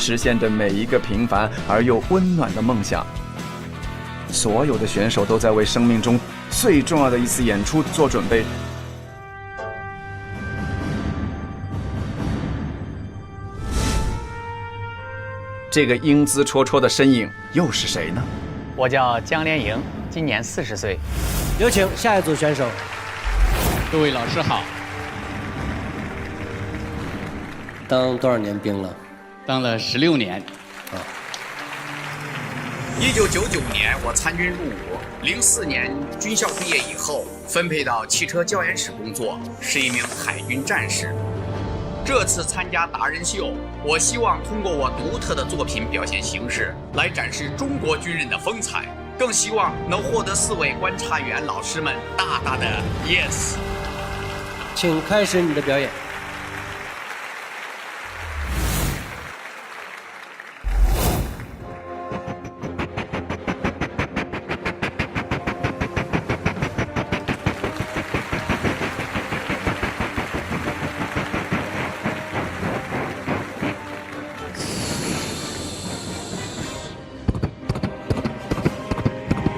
实现着每一个平凡而又温暖的梦想。所有的选手都在为生命中最重要的一次演出做准备。这个英姿绰绰的身影又是谁呢？我叫江连营，今年40岁。有请下一组选手。各位老师好。当多少年兵了？当了16年。1999年我参军入伍，04年军校毕业以后，分配到汽车教研室工作，是一名海军战士。这次参加达人秀，我希望通过我独特的作品表现形式来展示中国军人的风采，更希望能获得4位观察员老师们大大的 yes。请开始你的表演。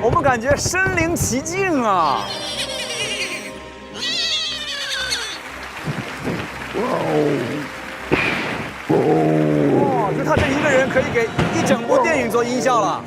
我们感觉身临其境啊！哇，就他这一个人可以给一整部电影做音效了。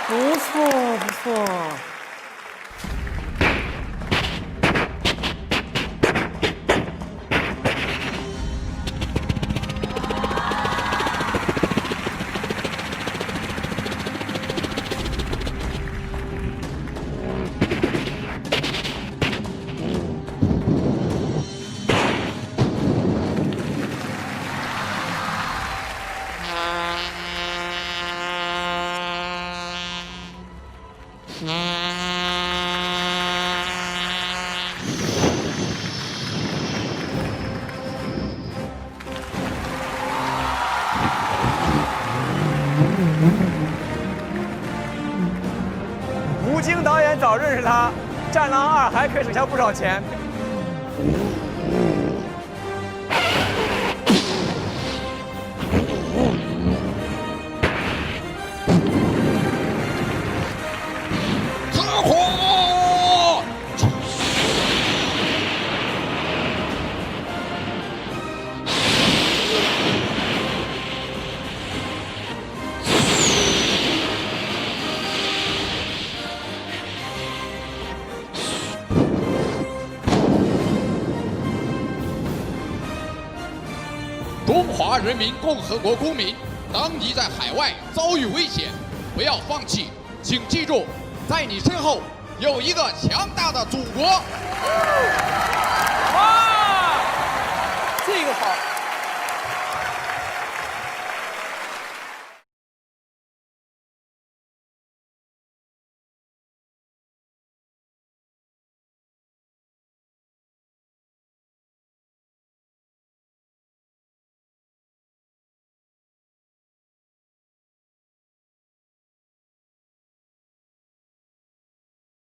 不错，不错。吴京导演早认识他，《战狼2》还可以省下不少钱。开火！中华人民共和国公民，当你在海外遭遇危险，不要放弃，请记住，在你身后有一个强大的祖国。